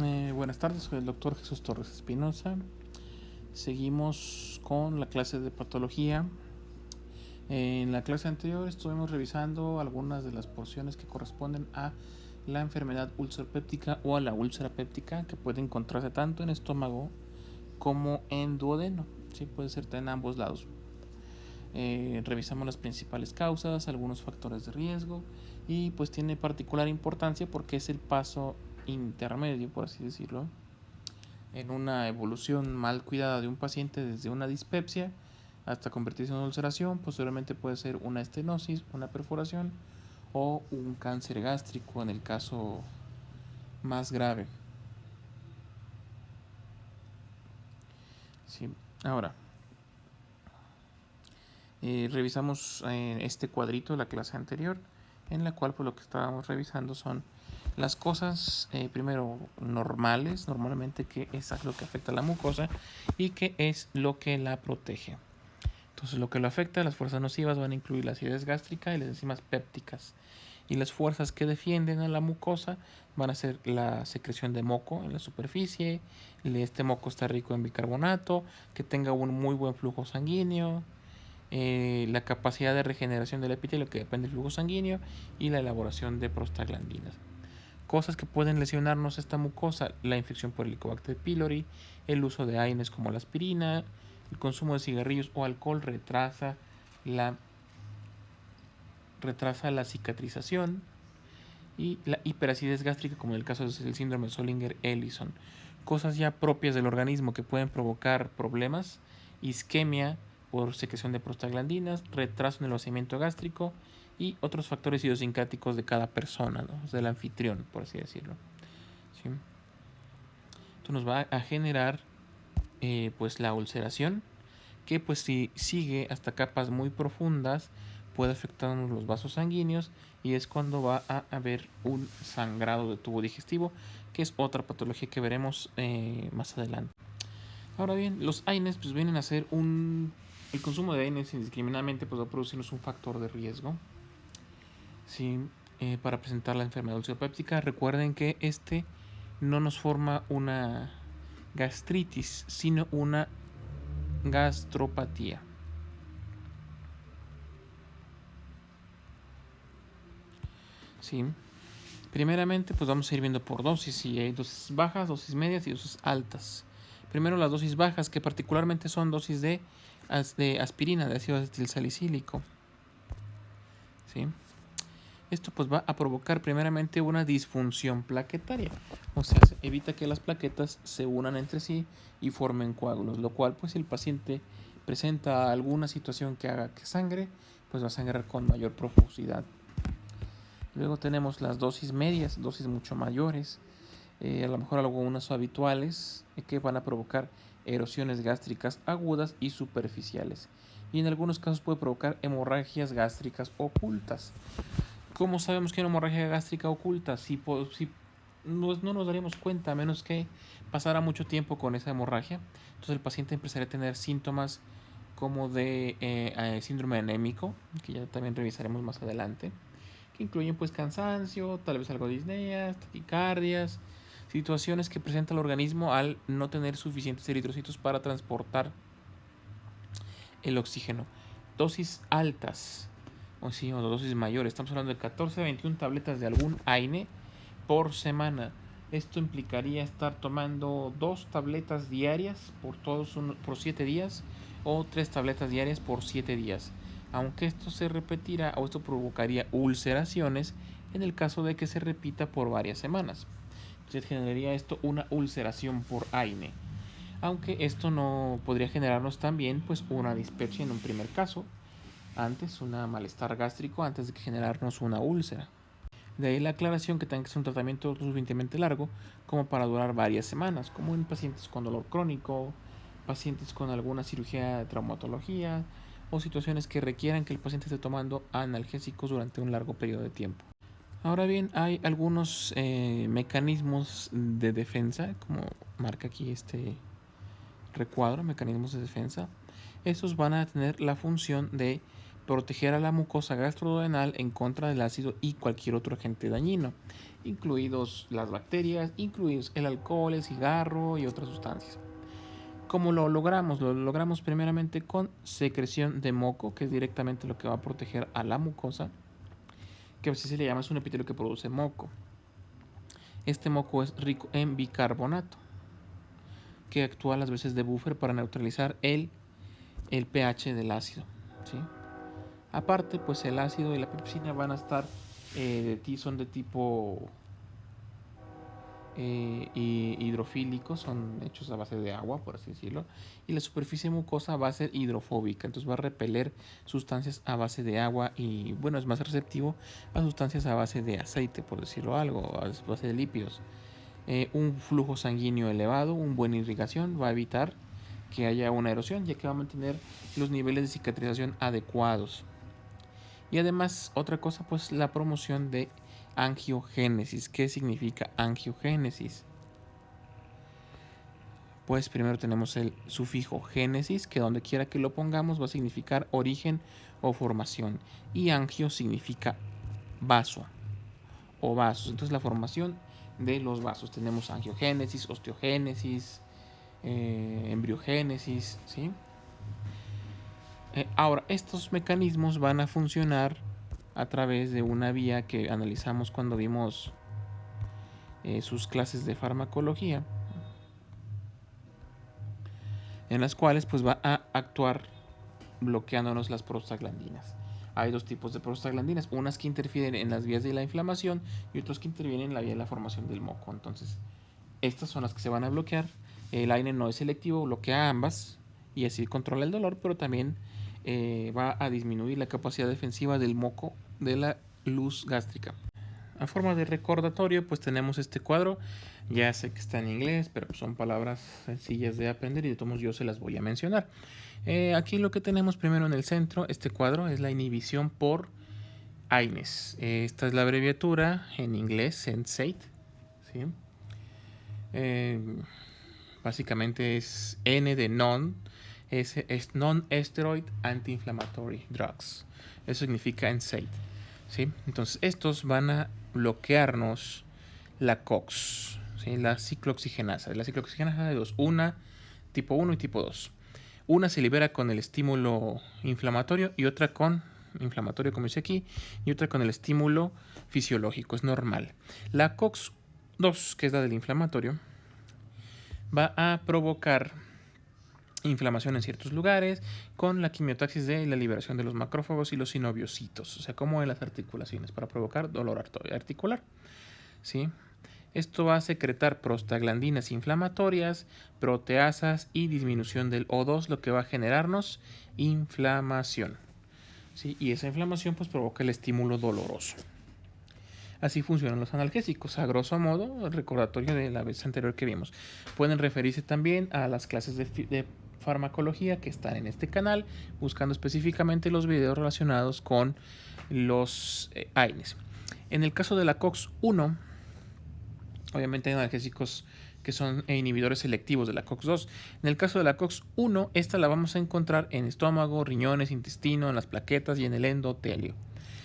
Buenas tardes, soy el doctor Jesús Torres Espinosa. Seguimos con la clase de patología. En la clase anterior estuvimos revisando algunas de las porciones que corresponden a la enfermedad ulceropéptica o a la úlcera péptica, que puede encontrarse tanto en estómago como en duodeno. Sí, puede ser en ambos lados. Revisamos las principales causas, algunos factores de riesgo, y pues tiene particular importancia porque es el paso intermedio, por así decirlo, en una evolución mal cuidada de un paciente desde una dispepsia hasta convertirse en una ulceración. Posteriormente puede ser una estenosis, una perforación o un cáncer gástrico en el caso más grave. Sí. Ahora, revisamos este cuadrito de la clase anterior, en la cual pues lo que estábamos revisando son las cosas primero normales, normalmente, que es lo que afecta a la mucosa y que es lo que la protege. Entonces, lo que lo afecta, las fuerzas nocivas van a incluir la acidez gástrica y las enzimas pépticas. Y las fuerzas que defienden a la mucosa van a ser la secreción de moco en la superficie, este moco está rico en bicarbonato, que tenga un muy buen flujo sanguíneo, la capacidad de regeneración del epitelio, que depende del flujo sanguíneo, y la elaboración de prostaglandinas. Cosas que pueden lesionarnos esta mucosa: la infección por Helicobacter pylori, el uso de AINES como la aspirina, el consumo de cigarrillos o alcohol retrasa la cicatrización, y la hiperacidez gástrica, como en el caso del síndrome de Zollinger-Ellison. Cosas ya propias del organismo que pueden provocar problemas: isquemia por secreción de prostaglandinas, retraso en el vaciamiento gástrico y otros factores idiosincráticos de cada persona, ¿no? Del anfitrión, por así decirlo. ¿Sí? Esto nos va a generar pues la ulceración, que pues si sigue hasta capas muy profundas puede afectarnos los vasos sanguíneos, y es cuando va a haber un sangrado de tubo digestivo, que es otra patología que veremos más adelante. Ahora bien, los AINES pues vienen a ser el consumo de AINES indiscriminadamente pues va a producirnos un factor de riesgo, ¿sí? Para presentar la enfermedad ulceropéptica. Recuerden que no nos forma una gastritis, sino una gastropatía. Sí. Primeramente, pues vamos a ir viendo por dosis. Si hay dosis bajas, dosis medias y dosis altas. Primero las dosis bajas, que particularmente son dosis de aspirina, de ácido acetilsalicílico. ¿Sí? Esto pues va a provocar primeramente una disfunción plaquetaria, o sea, evita que las plaquetas se unan entre sí y formen coágulos, lo cual pues si el paciente presenta alguna situación que haga que sangre, pues va a sangrar con mayor profusidad. Luego tenemos las dosis medias, dosis mucho mayores, a lo mejor algunas habituales, que van a provocar erosiones gástricas agudas y superficiales, y en algunos casos puede provocar hemorragias gástricas ocultas. ¿Cómo sabemos que hay una hemorragia gástrica oculta? Si no nos daríamos cuenta a menos que pasara mucho tiempo con esa hemorragia. Entonces el paciente empezaría a tener síntomas como de síndrome anémico, que ya también revisaremos más adelante, que incluyen pues cansancio, tal vez algo de disneas, taquicardias, situaciones que presenta el organismo al no tener suficientes eritrocitos para transportar el oxígeno. Dosis altas, o dosis mayores, estamos hablando de 14 a 21 tabletas de algún AINE por semana. Esto implicaría estar tomando 2 tabletas diarias por 7 días o 3 tabletas diarias por 7 días. Aunque esto se repetirá, o esto provocaría ulceraciones en el caso de que se repita por varias semanas. Entonces generaría esto una ulceración por AINE. Aunque esto no podría generarnos también pues una dispepsia en un primer caso, antes una malestar gástrico antes de generarnos una úlcera. De ahí la aclaración que tenga que ser un tratamiento lo suficientemente largo como para durar varias semanas, como en pacientes con dolor crónico, pacientes con alguna cirugía de traumatología o situaciones que requieran que el paciente esté tomando analgésicos durante un largo periodo de tiempo. Ahora bien, hay algunos mecanismos de defensa, como marca aquí este recuadro, mecanismos de defensa. Estos van a tener la función de proteger a la mucosa gastroduodenal en contra del ácido y cualquier otro agente dañino. incluidos las bacterias, incluidos el alcohol, el cigarro y otras sustancias. ¿Cómo lo logramos? Lo logramos primeramente con secreción de moco, que es directamente lo que va a proteger a la mucosa, que a veces se le llama, es un epitelio que produce moco. Este moco es rico en bicarbonato, que actúa a las veces de buffer para neutralizar el pH del ácido, ¿sí? Aparte, pues el ácido y la pepsina van a estar son de tipo hidrofílicos, son hechos a base de agua, por así decirlo, y la superficie mucosa va a ser hidrofóbica, entonces va a repeler sustancias a base de agua y, bueno, es más receptivo a sustancias a base de aceite, por decirlo algo, a base de lípidos. Un flujo sanguíneo elevado, una buena irrigación va a evitar que haya una erosión, ya que va a mantener los niveles de cicatrización adecuados. Y además, otra cosa, pues la promoción de angiogénesis. ¿Qué significa angiogénesis? Pues primero tenemos el sufijo génesis, que donde quiera que lo pongamos va a significar origen o formación. Y angio significa vaso o vasos. Entonces la formación de los vasos. Tenemos angiogénesis, osteogénesis, embriogénesis, ¿sí? Ahora, estos mecanismos van a funcionar a través de una vía que analizamos cuando vimos sus clases de farmacología, en las cuales pues va a actuar bloqueándonos las prostaglandinas. Hay dos tipos de prostaglandinas, unas que interfieren en las vías de la inflamación y otras que intervienen en la vía de la formación del moco. Entonces, estas son las que se van a bloquear. El AINE no es selectivo, bloquea ambas y así controla el dolor, pero también va a disminuir la capacidad defensiva del moco de la luz gástrica. A forma de recordatorio, pues tenemos este cuadro. Ya sé que está en inglés, pero son palabras sencillas de aprender y de todos modos yo se las voy a mencionar. Aquí lo que tenemos primero en el centro, este cuadro, es la inhibición por AINES. Esta es la abreviatura en inglés, SENSATE, ¿sí? Básicamente es N de non, es non-steroid anti-inflammatory drugs. Eso significa NSAID, ¿sí? Entonces estos van a bloquearnos la COX, ¿sí? La ciclooxigenasa. La ciclooxigenasa de dos, una tipo 1 y tipo 2. Una se libera con el estímulo inflamatorio y otra con inflamatorio, como dice aquí, y otra con el estímulo fisiológico, es normal. La COX-2, que es la del inflamatorio, va a provocar inflamación en ciertos lugares con la quimiotaxis de la liberación de los macrófagos y los sinoviocitos, o sea, como en las articulaciones, para provocar dolor articular, ¿sí? Esto va a secretar prostaglandinas inflamatorias, proteasas y disminución del O2, lo que va a generarnos inflamación, ¿sí? Y esa inflamación pues provoca el estímulo doloroso. Así funcionan los analgésicos, a grosso modo, el recordatorio de la vez anterior que vimos. Pueden referirse también a las clases de farmacología que están en este canal, buscando específicamente los videos relacionados con los AINES. En el caso de la COX-1, obviamente hay analgésicos que son inhibidores selectivos de la COX-2. En el caso de la COX-1, esta la vamos a encontrar en estómago, riñones, intestino, en las plaquetas y en el endotelio.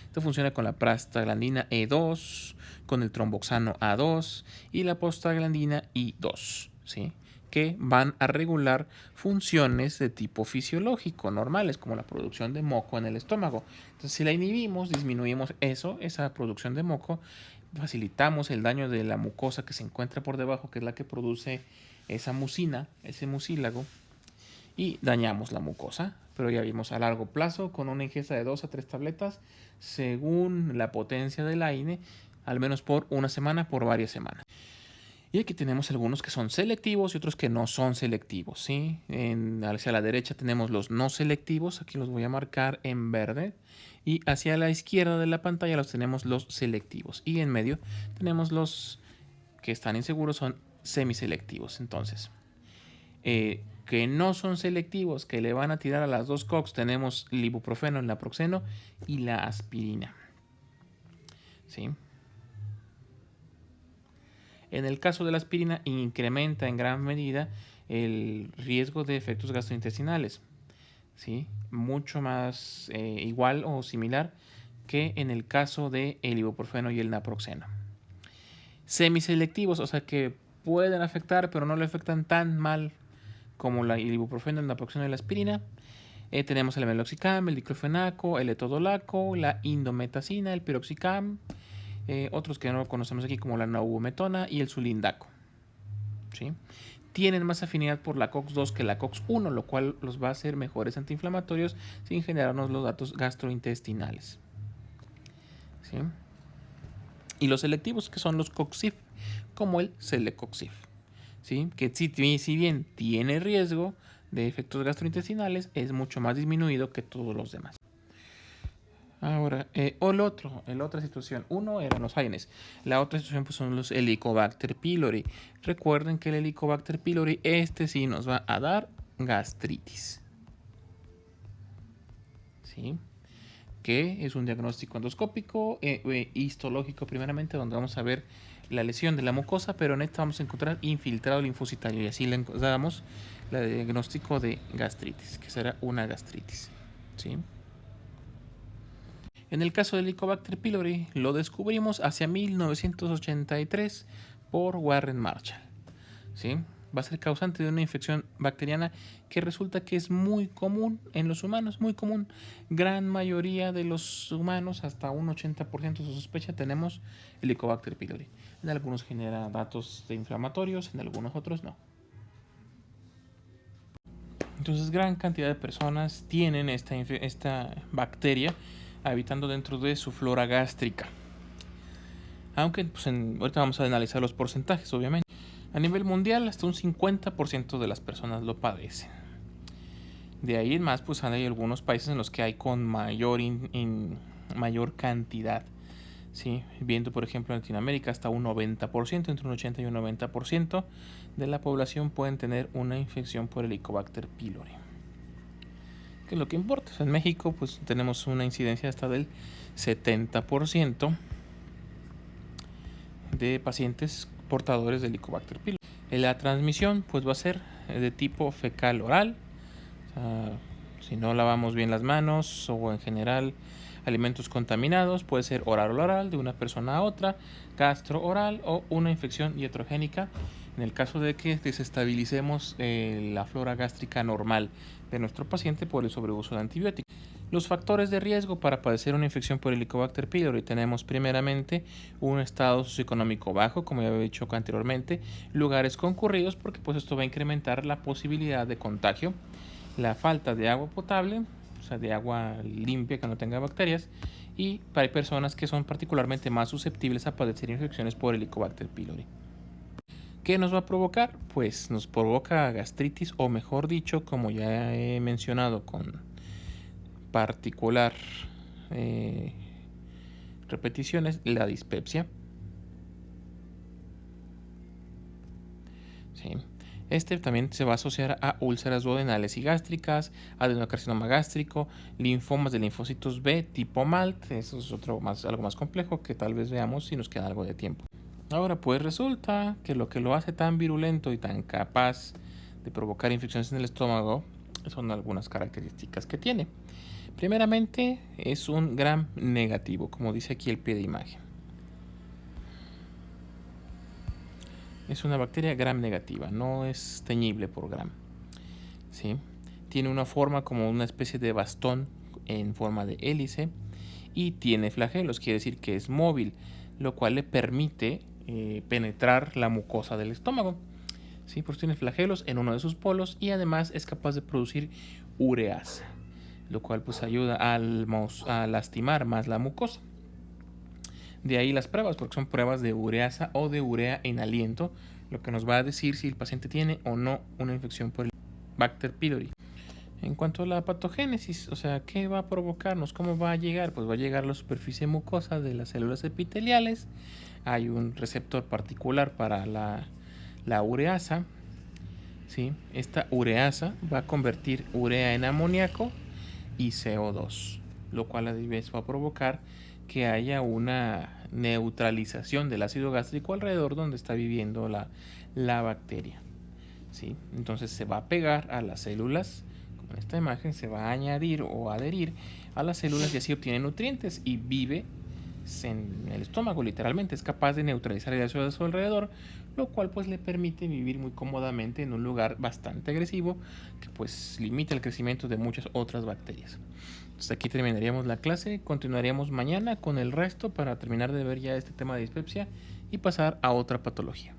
Esto funciona con la prostaglandina E2, con el tromboxano A2 y la prostaglandina I2, ¿sí? Que van a regular funciones de tipo fisiológico normales, como la producción de moco en el estómago. Entonces, si la inhibimos, disminuimos esa producción de moco, facilitamos el daño de la mucosa que se encuentra por debajo, que es la que produce esa mucina, ese mucílago, y dañamos la mucosa. Pero ya vimos a largo plazo, con una ingesta de 2 a 3 tabletas, según la potencia del AINE, al menos por una semana, por varias semanas. Y aquí tenemos algunos que son selectivos y otros que no son selectivos, ¿sí? Hacia la derecha tenemos los no selectivos, aquí los voy a marcar en verde. Y hacia la izquierda de la pantalla los tenemos los selectivos. Y en medio tenemos los que están inseguros, son semiselectivos. Entonces, que no son selectivos, que le van a tirar a las dos COX, tenemos el ibuprofeno, el naproxeno y la aspirina, ¿sí? En el caso de la aspirina, incrementa en gran medida el riesgo de efectos gastrointestinales, ¿sí? Mucho más igual o similar que en el caso del ibuprofeno y el naproxeno. Semiselectivos, o sea que pueden afectar, pero no le afectan tan mal como el ibuprofeno, la naproxeno y la aspirina. Tenemos el meloxicam, el diclofenaco, el etodolaco, la indometacina, el piroxicam, otros que no conocemos aquí como la naubometona y el sulindaco. ¿Sí? Tienen más afinidad por la COX-2 que la COX-1, lo cual los va a hacer mejores antiinflamatorios sin generarnos los datos gastrointestinales. ¿Sí? Y los selectivos, que son los COXIF, como el Celecoxib, ¿sí? Que si bien tiene riesgo de efectos gastrointestinales, es mucho más disminuido que todos los demás. Ahora, la otra situación, uno eran los AINES, la otra situación pues, son los Helicobacter pylori. Recuerden que el Helicobacter pylori, sí nos va a dar gastritis, ¿sí? Que es un diagnóstico endoscópico, histológico primeramente, donde vamos a ver la lesión de la mucosa, pero en esta vamos a encontrar infiltrado linfocitario y así le damos el diagnóstico de gastritis, que será una gastritis, ¿sí? En el caso del Helicobacter pylori lo descubrimos hacia 1983 por Warren Marshall, ¿sí? Va a ser causante de una infección bacteriana que resulta que es muy común en los humanos, muy común. Gran mayoría de los humanos, hasta un 80% de su sospecha, tenemos Helicobacter pylori. En algunos genera datos de inflamatorios, en algunos otros no. Entonces, gran cantidad de personas tienen esta bacteria habitando dentro de su flora gástrica. Aunque pues, ahorita vamos a analizar los porcentajes, obviamente. A nivel mundial, hasta un 50% de las personas lo padecen. De ahí en más, pues hay algunos países en los que hay con mayor cantidad. ¿Sí? Viendo, por ejemplo, en Latinoamérica, hasta un 90%, entre un 80 y un 90% de la población pueden tener una infección por Helicobacter pylori. ¿Qué es lo que importa? En México, pues tenemos una incidencia hasta del 70% de pacientes portadores de Helicobacter pylori. La transmisión pues va a ser de tipo fecal oral, o sea, si no lavamos bien las manos o en general alimentos contaminados, puede ser oral de una persona a otra, gastro oral o una infección iatrogénica en el caso de que desestabilicemos la flora gástrica normal de nuestro paciente por el sobreuso de antibióticos. Los factores de riesgo para padecer una infección por Helicobacter pylori tenemos primeramente un estado socioeconómico bajo, como ya había dicho anteriormente, lugares concurridos porque pues esto va a incrementar la posibilidad de contagio, la falta de agua potable, o sea de agua limpia que no tenga bacterias, y hay personas que son particularmente más susceptibles a padecer infecciones por Helicobacter pylori. ¿Qué nos va a provocar? Pues nos provoca gastritis, o mejor dicho, como ya he mencionado con particular repeticiones, la dispepsia. ¿Sí? Este también se va a asociar a úlceras duodenales y gástricas, adenocarcinoma gástrico, linfomas de linfocitos B tipo MALT. Eso es algo más complejo que tal vez veamos si nos queda algo de tiempo. Ahora pues resulta que lo hace tan virulento y tan capaz de provocar infecciones en el estómago son algunas características que tiene. Primeramente es un gram negativo, como dice aquí el pie de imagen. Es una bacteria gram negativa, no es teñible por gram, ¿sí? Tiene una forma como una especie de bastón en forma de hélice y tiene flagelos, quiere decir que es móvil, lo cual le permite penetrar la mucosa del estómago. ¿Sí? Pues tiene flagelos en uno de sus polos y además es capaz de producir ureasa, lo cual pues ayuda a lastimar más la mucosa. De ahí las pruebas, porque son pruebas de ureasa o de urea en aliento, lo que nos va a decir si el paciente tiene o no una infección por el Bacter pylori. En cuanto a la patogénesis, o sea, ¿qué va a provocarnos? ¿Cómo va a llegar? Pues va a llegar a la superficie mucosa de las células epiteliales. Hay un receptor particular para la ureasa. ¿Sí? Esta ureasa va a convertir urea en amoníaco y CO2, lo cual a la vez va a provocar que haya una neutralización del ácido gástrico alrededor donde está viviendo la bacteria. ¿Sí? Entonces se va a pegar a las células, como en esta imagen, se va a añadir o adherir a las células y así obtiene nutrientes y vive en el estómago, literalmente. Es capaz de neutralizar el ácido a su alrededor, lo cual pues le permite vivir muy cómodamente en un lugar bastante agresivo que pues limita el crecimiento de muchas otras bacterias. Entonces aquí terminaríamos la clase, continuaríamos mañana con el resto para terminar de ver ya este tema de dispepsia y pasar a otra patología.